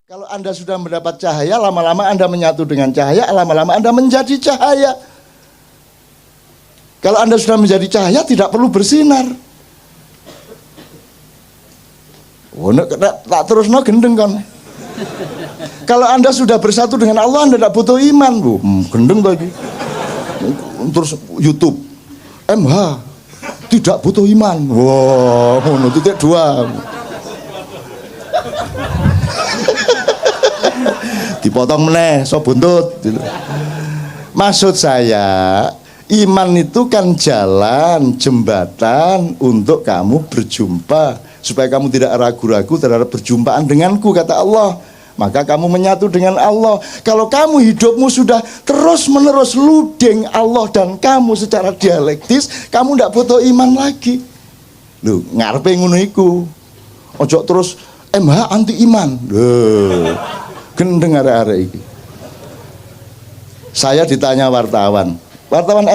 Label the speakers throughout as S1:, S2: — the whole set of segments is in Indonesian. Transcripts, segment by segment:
S1: Kalau Anda sudah mendapat cahaya, lama-lama Anda menyatu dengan cahaya, lama-lama Anda menjadi cahaya. Kalau Anda sudah menjadi cahaya, tidak perlu bersinar. Oh, tak terus gendeng kan. Kalau Anda sudah bersatu dengan Allah, Anda tidak butuh iman, Bu. Gendeng lagi. Terus YouTube, MH tidak butuh iman. Wow, titik 2. Dipotong meneh, so buntut. Maksud saya, iman itu kan jalan, jembatan untuk kamu berjumpa, supaya kamu tidak ragu-ragu terhadap perjumpaan denganku, kata Allah. Maka kamu menyatu dengan Allah. Kalau kamu hidupmu sudah terus-menerus ludeng Allah dan kamu secara dialektis, kamu tidak butuh iman lagi. Loh, ngarepe ngono iku. Ojo terus MH anti iman. Loh, gendeng arek-arek iki. Saya ditanya wartawan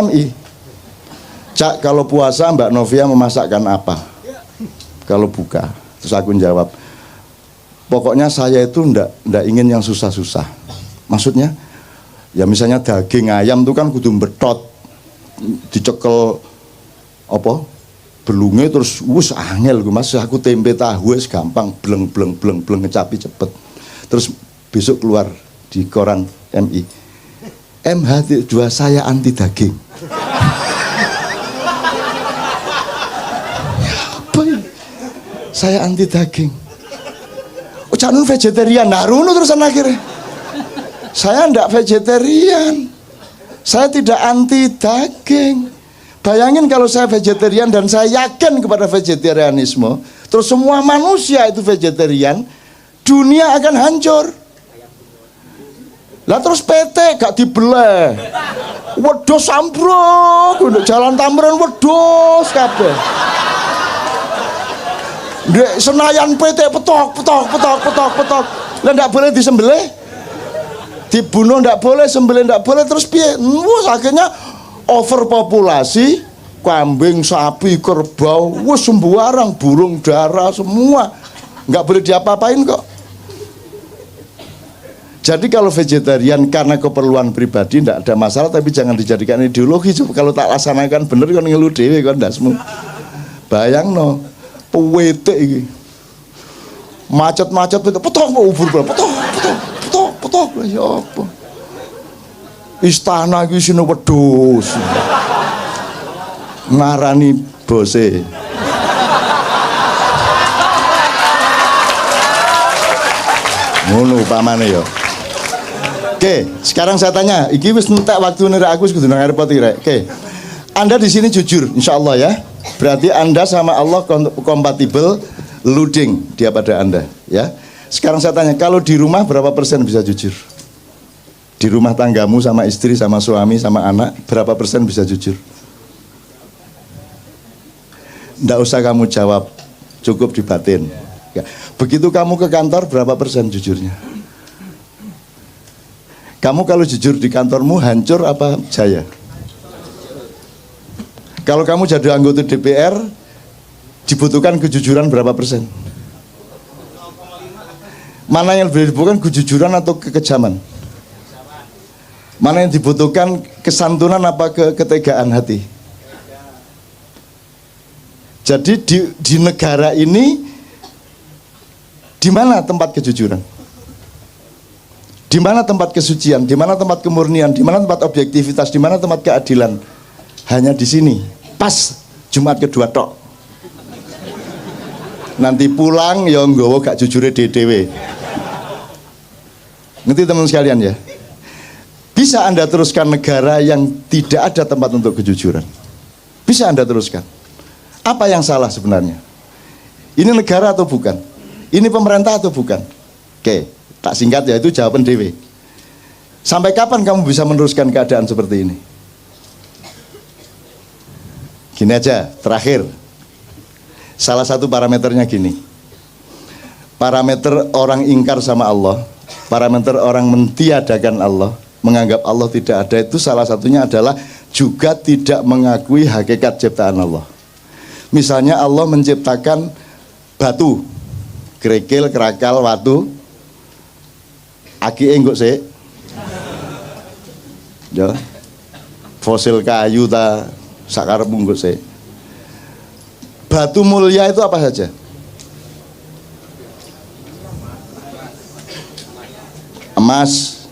S1: MI, Cak, kalau puasa Mbak Novia memasakkan apa kalau buka? Terus aku jawab, pokoknya saya itu ndak ingin yang susah-susah. Maksudnya, ya misalnya daging ayam itu kan kudu betot, dicekel apa? Belunge terus angel gue, Mas. Aku tempe tahu wis gampang, bleng ngecapi cepet. Terus besok keluar di koran MI, MH2 saya anti daging. Ya, apa ini? Saya anti daging. Oh, jangan vegetarian. Nah, runo terusan akhirnya. Saya ndak vegetarian. Saya tidak anti daging. Bayangin kalau saya vegetarian dan saya yakin kepada vegetarianisme, terus semua manusia itu vegetarian, dunia akan hancur. Lah terus PT gak dibelah, wedhus ambruk, jalan Tamrin wedhus kabeh. Dek Senayan PT petok. Lah ndak boleh disembelih, dibunuh ndak boleh, sembelih ndak boleh, terus piye? Wes akhirnya overpopulasi, kambing, sapi, kerbau, wes sembarang, burung dara semua nggak boleh diapa-apain kok. Jadi kalau vegetarian karena keperluan pribadi tidak ada masalah, tapi jangan dijadikan ideologi. Kalau tak laksanakan bener kan ngeluh dewe kan dasmu. Bayang no, pewete iki. Macet-macet petok ubur petok ya apa. Istana iki sine wedhus. Ngarani bose. Ngono upamane ya. Oke, sekarang saya tanya, iki wis entek waktu nira aku kudu nang repot iki rek. Oke. Anda di sini jujur insyaallah ya. Berarti Anda sama Allah kompatibel, luding dia pada Anda, ya. Sekarang saya tanya, kalau di rumah berapa persen bisa jujur? Di rumah tanggamu sama istri, sama suami, sama anak, berapa persen bisa jujur? Nggak usah kamu jawab, cukup di batin. Ya. Begitu kamu ke kantor, berapa persen jujurnya? Kamu kalau jujur di kantormu hancur apa jaya? Kalau kamu jadi anggota DPR, dibutuhkan kejujuran berapa persen? Mana yang lebih dibutuhkan, kejujuran atau kekejaman? Mana yang dibutuhkan, kesantunan apa ketegaan hati? Jadi di negara ini, di mana tempat kejujuran? Di mana tempat kesucian? Di mana tempat kemurnian? Di mana tempat objektivitas? Di mana tempat keadilan? Hanya di sini. Pas Jumat kedua tok. Nanti pulang ya nggawa gak jujure dhewe. Ngerti teman sekalian ya? Bisa Anda teruskan negara yang tidak ada tempat untuk kejujuran? Bisa Anda teruskan? Apa yang salah sebenarnya? Ini negara atau bukan? Ini pemerintah atau bukan? Oke. Tak singkat ya, itu jawaban dewe. Sampai kapan kamu bisa meneruskan keadaan seperti ini? Gini aja, terakhir. Salah satu parameternya gini. Parameter orang ingkar sama Allah, parameter orang mentiadakan Allah, menganggap Allah tidak ada, itu salah satunya adalah juga tidak mengakui hakikat ciptaan Allah. Misalnya Allah menciptakan batu, kerikil, kerakal, watu, Aki enggak sih? Ya. Fosil kayu ta sakarepmu enggak sih? Batu mulia itu apa saja? Emas,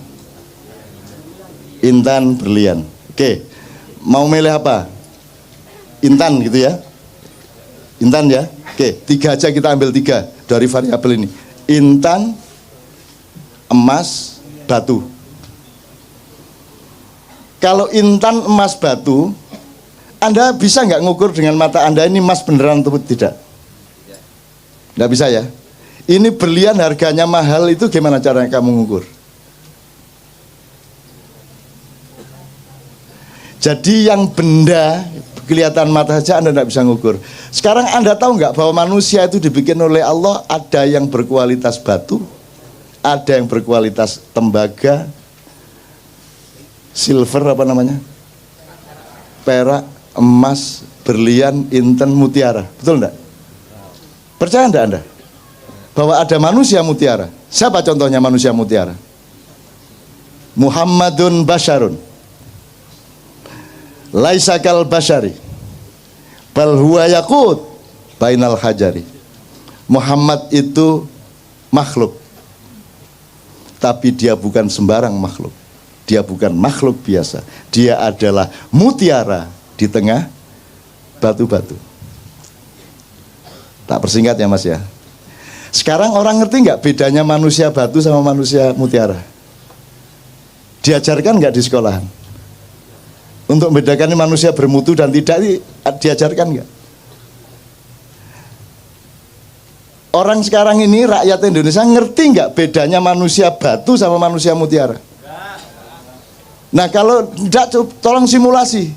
S1: intan, berlian. Oke, mau milih apa? Intan gitu ya? Intan ya? Oke, 3 aja kita ambil 3 dari variabel ini. Intan, emas, batu. Kalau intan, emas, batu, Anda bisa nggak ngukur dengan mata Anda ini emas beneran atau tidak? Nggak bisa ya? Ini berlian harganya mahal, itu gimana caranya kamu ngukur? Jadi yang benda kelihatan mata saja Anda tidak bisa ngukur. Sekarang Anda tahu nggak bahwa manusia itu dibikin oleh Allah, ada yang berkualitas batu, ada yang berkualitas tembaga, silver apa namanya, perak, emas, berlian, intan, mutiara. Betul enggak? Percaya enggak Anda bahwa ada manusia mutiara? Siapa contohnya manusia mutiara? Muhammadun Basyarun laisakal basyari bal huwa yaqut bainal hajari. Muhammad itu makhluk, tapi dia bukan sembarang makhluk. Dia bukan makhluk biasa. Dia adalah mutiara di tengah batu-batu. Tak persingkat ya Mas ya. Sekarang orang ngerti nggak bedanya manusia batu sama manusia mutiara? Diajarkan nggak di sekolahan? Untuk membedakan manusia bermutu dan tidak, diajarkan nggak? Orang sekarang ini, rakyat Indonesia ngerti nggak bedanya manusia batu sama manusia mutiara? Nah kalau tidak, tolong simulasi.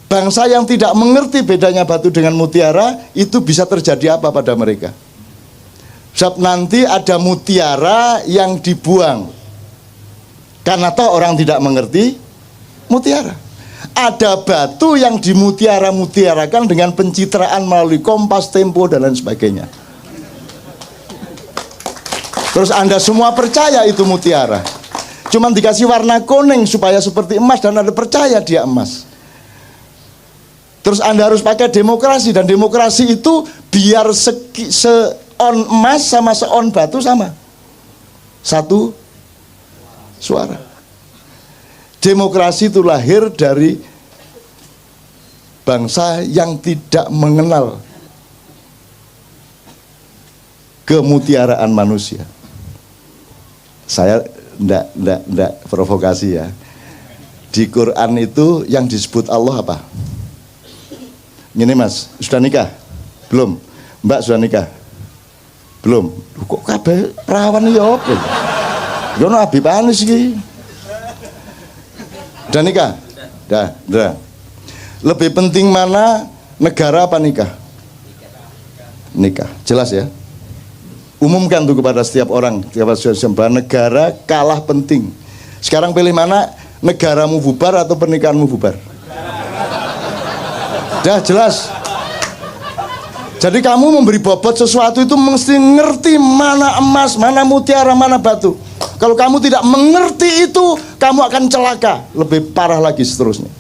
S1: Bangsa yang tidak mengerti bedanya batu dengan mutiara, itu bisa terjadi apa pada mereka? Sebab nanti ada mutiara yang dibuang karena toh orang tidak mengerti mutiara. Ada batu yang dimutiara-mutiarakan dengan pencitraan melalui Kompas, Tempo, dan lain sebagainya. Terus Anda semua percaya itu mutiara. Cuman dikasih warna kuning supaya seperti emas dan Anda percaya dia emas. Terus Anda harus pakai demokrasi, dan demokrasi itu biar seon emas sama seon batu sama. Satu suara. Demokrasi itu lahir dari bangsa yang tidak mengenal kemutiaraan manusia. Saya enggak provokasi ya. Di Quran itu yang disebut Allah apa? Ini Mas, sudah nikah? Belum? Mbak sudah nikah? Belum? Kok kabeh perawan ya apa? Yo no abi panis iki. Udah nikah? Udah. Lebih penting mana, negara apa nikah? Nikah, jelas ya. Umumkan tuh kepada setiap orang, negara kalah penting. Sekarang pilih mana, negaramu bubar atau pernikahanmu bubar? Dah jelas. Jadi kamu memberi bobot sesuatu itu mesti ngerti mana emas, mana mutiara, mana batu. Kalau kamu tidak mengerti itu, kamu akan celaka. Lebih parah lagi seterusnya.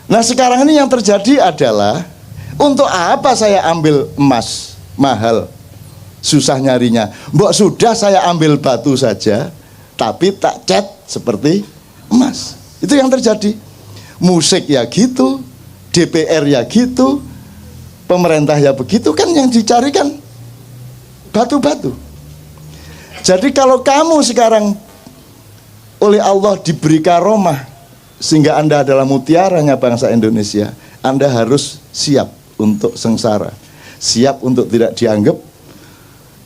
S1: Nah sekarang ini yang terjadi adalah, untuk apa saya ambil emas mahal, susah nyarinya. Mbok sudah saya ambil batu saja, tapi tak cat seperti emas. Itu yang terjadi. Musik ya gitu, DPR ya gitu, pemerintah ya begitu, kan yang dicarikan batu-batu. Jadi kalau kamu sekarang oleh Allah diberi karomah sehingga Anda adalah mutiaranya bangsa Indonesia, Anda harus siap untuk sengsara, siap untuk tidak dianggap,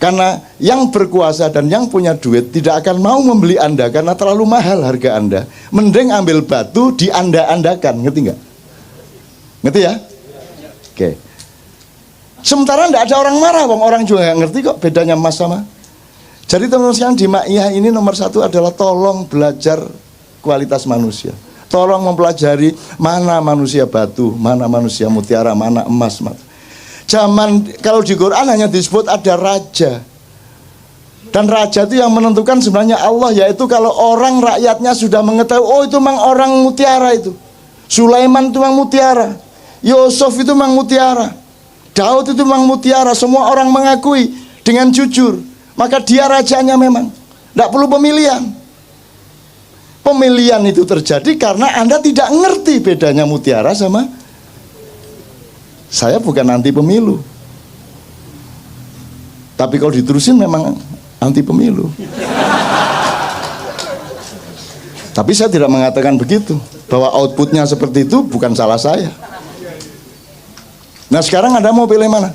S1: karena yang berkuasa dan yang punya duit tidak akan mau membeli Anda karena terlalu mahal harga Anda. Mending ambil batu dianda-andakan, ngerti nggak? Ngerti ya? Oke. Sementara tidak ada orang marah, orang juga nggak ngerti kok bedanya emas sama. Jadi teman-teman sekalian, di Ma'iyah ini nomor 1 adalah tolong belajar kualitas manusia. Tolong mempelajari mana manusia batu, mana manusia mutiara, mana emas. Zaman kalau di Quran hanya disebut ada raja. Dan raja itu yang menentukan sebenarnya Allah, yaitu kalau orang rakyatnya sudah mengetahui, oh itu memang orang mutiara itu. Sulaiman itu memang mutiara, Yusuf itu memang mutiara, Daud itu memang mutiara, semua orang mengakui dengan jujur, maka dia rajanya memang. Tidak perlu pemilihan. Pemilihan itu terjadi karena Anda tidak ngerti bedanya mutiara sama. Saya bukan anti pemilu, tapi kalau diterusin memang anti pemilu. Tapi saya tidak mengatakan begitu, bahwa outputnya seperti itu bukan salah saya. Nah sekarang Anda mau pilih mana?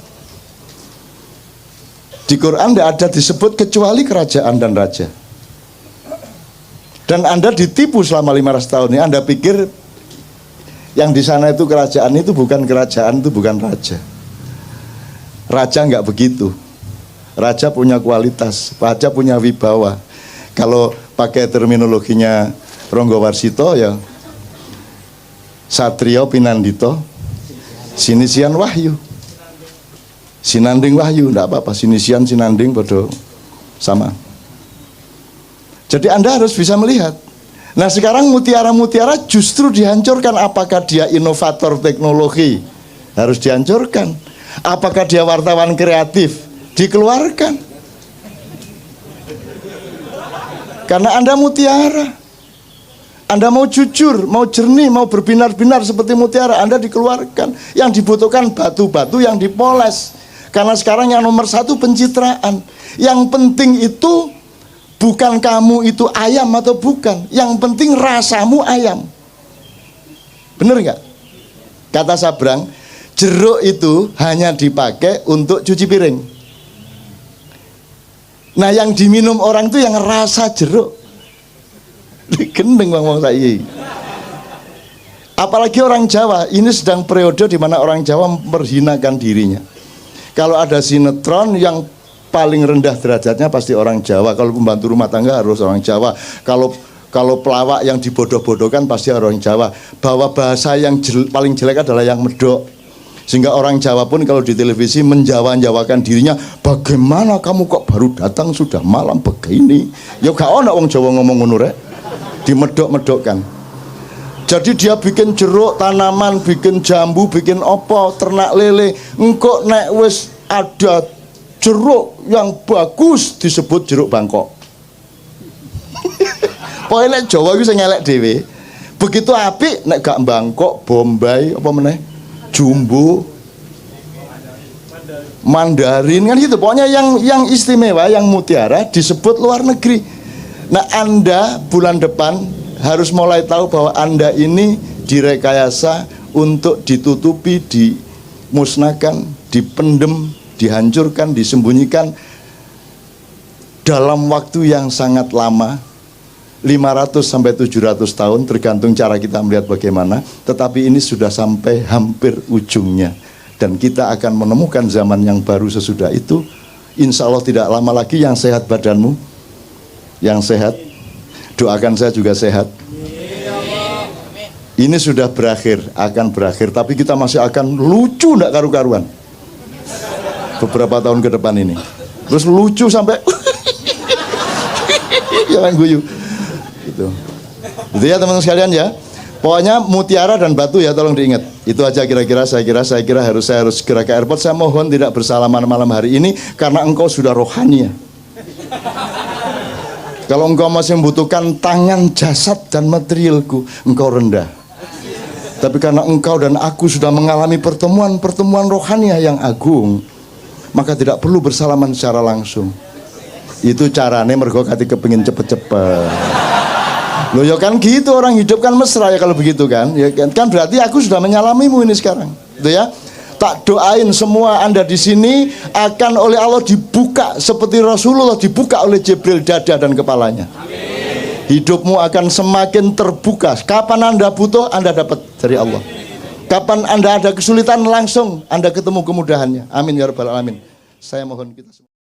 S1: Di Quran tidak ada disebut kecuali kerajaan dan raja. Dan Anda ditipu selama 500 tahun ini. Anda pikir yang di sana itu kerajaan, itu bukan kerajaan, itu bukan raja. Raja nggak begitu. Raja punya kualitas, raja punya wibawa. Kalau pakai terminologinya Ronggo Warsito ya Satrio Pinandito Sinisian Wahyu, Sinanding Wahyu, enggak apa-apa, Sinisian Sinanding bodoh sama. Jadi Anda harus bisa melihat. Nah sekarang mutiara-mutiara justru dihancurkan. Apakah dia inovator teknologi? Harus dihancurkan. Apakah dia wartawan kreatif? Dikeluarkan. Karena Anda mutiara, Anda mau jujur, mau jernih, mau berbinar-binar seperti mutiara, Anda dikeluarkan. Yang dibutuhkan batu-batu yang dipoles. Karena sekarang yang nomor satu pencitraan. Yang penting itu bukan kamu itu ayam atau bukan. Yang penting rasamu ayam. Bener nggak? Kata Sabrang, jeruk itu hanya dipakai untuk cuci piring. Nah yang diminum orang itu yang rasa jeruk. Gendeng bang saya. Apalagi orang Jawa, ini sedang periode di mana orang Jawa memperhinakan dirinya. Kalau ada sinetron yang paling rendah derajatnya pasti orang Jawa. Kalau pembantu rumah tangga harus orang Jawa. Kalau pelawak yang dibodoh-bodohkan pasti orang Jawa. Bahwa bahasa yang paling jelek adalah yang medok. Sehingga orang Jawa pun kalau di televisi menjawa-jawakan dirinya, bagaimana kamu kok baru datang sudah malam begini. Ya gak ada orang Jawa ngomong ngono rek. Dimedok-medokkan. Jadi dia bikin jeruk tanaman, bikin jambu, bikin opo, ternak lele. Engkok nek wis ada jeruk yang bagus disebut jeruk Bangkok. Pokoknya Jawa itu saya ngelek dewe. Begitu apik nek gak Bangkok, Bombay, apa meneh, Jumbo, Mandarin kan gitu. Pokoknya yang istimewa, yang mutiara disebut luar negeri. Nah Anda bulan depan harus mulai tahu bahwa Anda ini direkayasa untuk ditutupi, dimusnahkan, dipendem, dihancurkan, disembunyikan dalam waktu yang sangat lama, 500 sampai 700 tahun tergantung cara kita melihat bagaimana. Tetapi ini sudah sampai hampir ujungnya, dan kita akan menemukan zaman yang baru sesudah itu. Insya Allah tidak lama lagi. Yang sehat badanmu, yang sehat, doakan saya juga sehat. Ini sudah berakhir, akan berakhir, tapi kita masih akan lucu ndak karu-karuan beberapa tahun ke depan ini. Terus lucu sampai jangan guyu gitu. Itu ya teman-teman sekalian ya. Pokoknya mutiara dan batu ya, tolong diingat. Itu aja kira-kira saya kira saya harus segera ke airport. Saya mohon tidak bersalaman malam hari ini karena engkau sudah rohani ya. Kalau engkau masih membutuhkan tangan, jasad dan materialku, engkau rendah. Tapi karena engkau dan aku sudah mengalami pertemuan rohani yang agung, maka tidak perlu bersalaman secara langsung. Itu caranya mergo kati kepengin cepet-cepet. Loh ya kan gitu, orang hidup kan mesra ya kalau begitu kan. Ya kan berarti aku sudah menyalamimu ini sekarang. Gitu ya. Tak doain semua Anda di sini akan oleh Allah dibuka seperti Rasulullah dibuka oleh Jibril dada dan kepalanya. Amin. Hidupmu akan semakin terbuka. Kapan Anda butuh, Anda dapat dari Allah. Kapan Anda ada kesulitan, langsung Anda ketemu kemudahannya. Amin ya rabbal alamin. Saya mohon kita semua.